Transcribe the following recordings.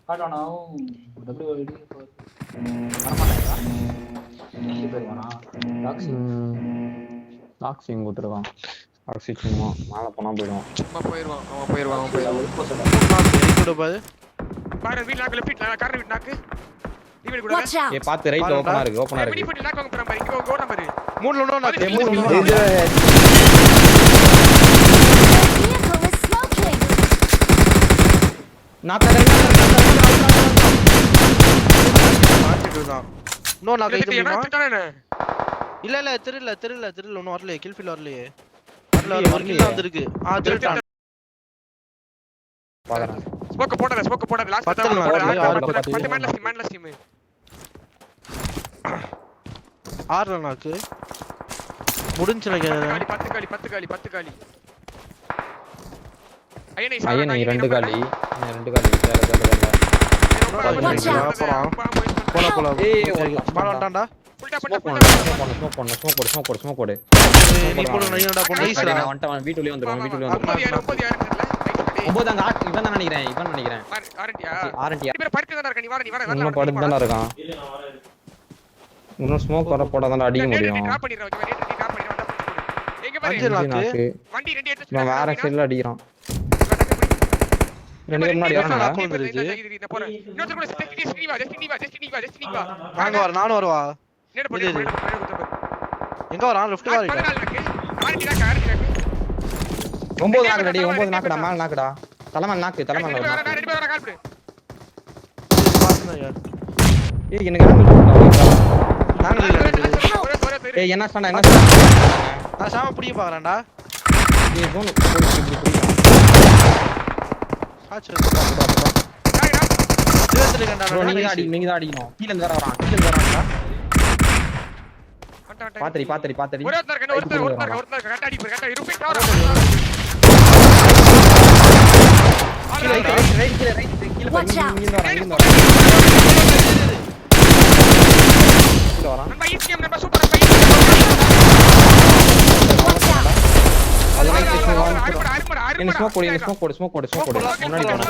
காட்டானாவும் WD வரமாட்டாங்களா next போயிருவானா taxing கொடுத்துருக்கான். Taxi சும்மா மேலே போனால் போயிடுவான். சும்மா போயிடுவான் அவன் பாரு பாரு வீல் நாக்கு லெஃப்ட் கார்னர் வீல் நாக்கு டிவி கூட ஏ பாத்து ரைட்ல ஓபனா இருக்கு மினி ஃபுட் நாக்கு வாங்க போறான் பாரு இங்க ஓட பாரு மூணுல ஒண்ணு நாக்கு நோ நாக்கு இல்ல இல்ல தெரியல ஒண்ணு வரலையே கில் ஃபீல் வரலையே ஒரு கில் வந்திருக்கு திருட்டான் பாக்குறேன். ஸ்மோக் போடாத லாஸ்ட் 10 மேன் லாஸ்ட் டீம் ஆறுல நாக்கு முடிஞ்சு நினைக்கிறேன் 10 காலி ஐயனே ஐயனே 2 காலி போலாம் ஏய் பால் வந்துட்டான்டா ஸ்மோக் போடு நீ போடு நைடா போடு நைஸ்டா அவன் வீட்டுலயே வந்துருவான் 9 யாரும் ஒன்பது அங்க இவன் தான் நினைக்கிறேன் ஆரண்டியா பேர் படுத்து தான் இருக்க நீ வர இன்னும் படுத்து தான இருக்கான். இன்னும் ஸ்மோக் வர போடாதான் அடிக்க முடியும். டிராப் பண்ணிடுறேன் ஓகே நேட் டிராப் பண்ணிடுறேன் எங்க பாரு நாக்கு வண்டி ரெடி எடுத்து நான் வேற சைடுல அடிக்கிறான். ரெண்டு பேர் முன்னாடி வராங்க. இந்த போற இன்னொரு கூட டெஸ்டினி வா நானும் வரவா நேட் போடு எங்க வரான் லெஃப்ட் வா ரைட் 14 இருக்கு ஆரண்டி நாக்கு 9 நாக்கு ரெடி 9 நாக்குடா மேல நாக்குடா தலைமேல நாக்கு ரெடி பேர் கால் போடு ஏய் எனக்கு ஏய் என்ன சொன்னா நான் சாம புடிங்க பாக்குறேன்டா ஏய் போன் ஆச்சு நீங்க தான் அடிக்கணும். கீழ இருந்து வரான்டா பாத்தரி ஒருத்தர் கரெக்ட் அடி கரெக்ட் இருப்பே கீழ வரான் நம்ம ஈஸ்கேம் நம்ம சூப்பர் ஸ்மோக் போடு முன்னாடி போணும்.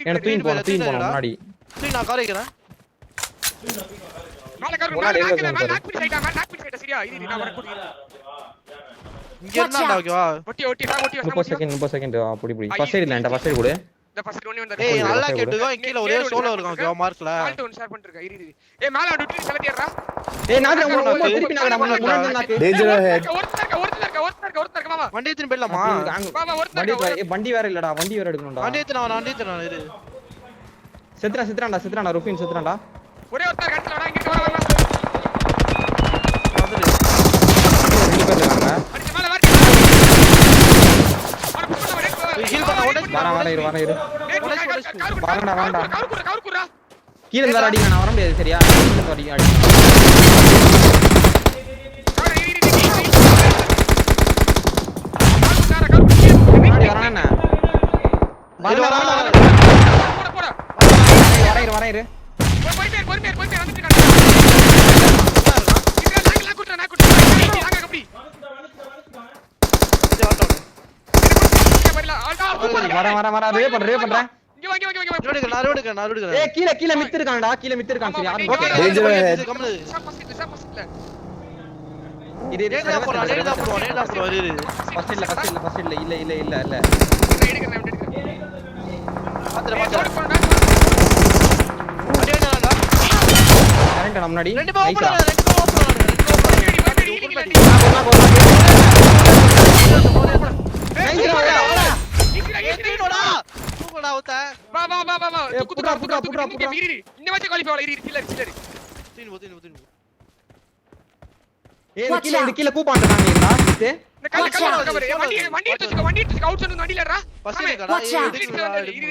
எனக்கு தூக்கி போணும் முன்னாடி நான் காரைக்கிறேன் நாக் பிடி சரியா இது நான் வர கூடி இங்க என்னடா ஓகேவா ஒட்டி 30 செகண்ட் அப்படி ஃபர்ஸ்ட் சைடு இல்ல ஃபர்ஸ்ட் சைடு கூட இந்த ஃபர்ஸ்ட் ஒண்ணே வந்தா ஏய் நல்லா கேட்டுக்கோ கீழ ஒரே சோலோ இருக்கான் ஓகேவா மார்க்ல ஆல்ட் ஒன் ஷேர் பண்ணிருக்கா இரு ஏய் மேல டியூட்டி செலக்ட் ஏய் நாக்கு திருப்பி நாக்கு நாக்கு டேஞ்சர் ஹெட் ஒருத்தர் மாமா வண்டி எடுத்து போயிடலாமா மாமா ஒருத்தர் வண்டி வேற இல்லடா வண்டி வேற எடுக்கணும்டா. வண்டி எடுத்து நான் இரு செத்துறான்டா ருஃபின் செத்துறான்டா. ஒரே ஒருத்தர் கட்டல வா இங்க வா வந்துரு ரெண்டு பேர் இருக்காங்க. அடிச்சு மேல ஹீல் பண்ண வர இரு வாங்கடா கவர் குறா கீழ இருந்து வர அடிங்க நான் வர முடியாது சரியா கீழ இருந்து அடி முன்னாடி வரானே வர இரு போய் வந்துட்டு வர ரே பண்றேன் நான் ஏய் கீழ மித்து இருக்கான்டா சரியா டேஞ்சர் ஹெட் இது நேடா போறா ஃபர்ஸ்ட் இல்ல இல்ல கரெக்ட்டா முன்னாடி ரெண்டு போ நைஸா கீழ கூப்பான்றானேடா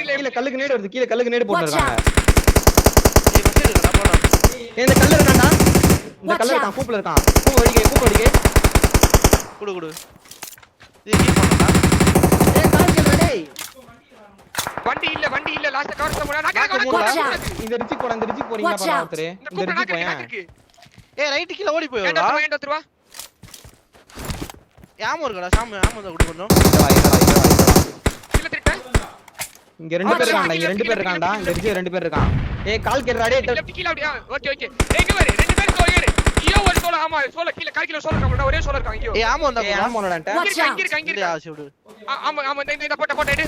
கீழ கல்லுக்கு நேடு வருது கீழ கல்லுக்கு நேடு போட்டுறாங்க இந்த கல்லு இருக்கான்டா இந்த கல்லு இருக்கான் கூப்ல இருக்கான் கூப் வடிக்கே குடு இது கீப் பண்ணடா ஏய் கால் டேய் வண்டி இல்ல லாஸ்ட் கவர் பண்ணா இந்த ரிச்சிக் போறீங்க பாரு ஒருத்தரே இந்த ரிச்சிக் போயேன் ஏய் ரைட் கீழ ஓடி போய்டா வேண்டாம் வா யாமோ இருக்கடா சாம யாமோ தான் குடு கொஞ்சம் இல்ல திருட்ட இங்க 2 பேர் இருக்கான்டா இங்க 2 பேர் இருக்கான்டா இங்க ரிஜி 2 பேர் இருக்கான் ஏய் கால் கேட்றா டேய் லெஃப்ட் கீழ அப்படியே ஓகே ஓகே எங்க பாரு ரெண்டு பேர் சோயர் ஐயோ ஒரு சோல ஆமா சோல கீழ கால் கிலோ சோல இருக்காங்க ஒரே சோல இருக்காங்க ஐயோ ஏய் ஆமா வந்தா ஏய் ஆமாடா இங்க இருக்க இல்ல ஆசி விடு ஆமா ஆமா இந்த போட்ட எடு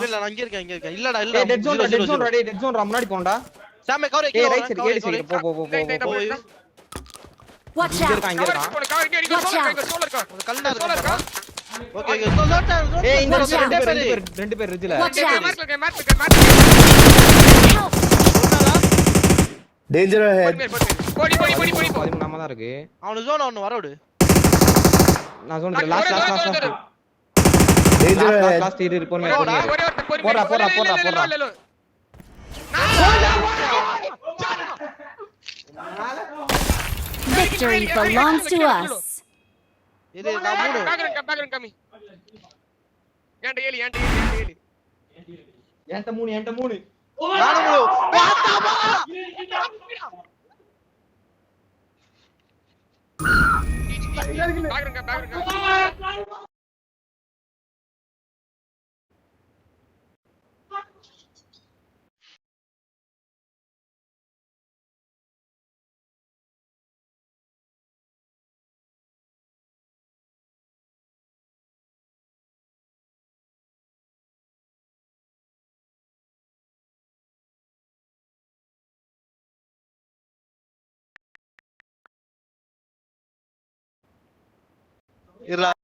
இல்ல நான் இங்க இருக்கேன் இல்லடா இல்ல ஏய் டெட் ஜோன் டா டெட் ஜோன் முன்னாடி போடா சாமே கவர் ஏய் ரைட் சைடு ஏடி சைடு போ Watch இங்க out! இருக்கான் இங்க இருக்கான் இங்க சோல இருக்கா கல்லா சோல இருக்கா ஓகே ஓகே சோல ஏய் இந்த Watch out. ரெண்டு பேர் ரிஜில Watch out! Mark Help! Danger ahead. போடி நம்ம தான் இருக்கு அவன ஜோன் அவன வர விடு நான் சொன்னேன் லாஸ்ட் Danger ahead. லாஸ்ட் இரு பொறுமை ஒரே ஒரு போடா Victory belongs to us. இது நான் மூணு பேக்ரவுண்ட் கம்மி ஏன்டா ஏலி என்கிட்ட 3 நானும் பேக்ரவுண்ட் இருடா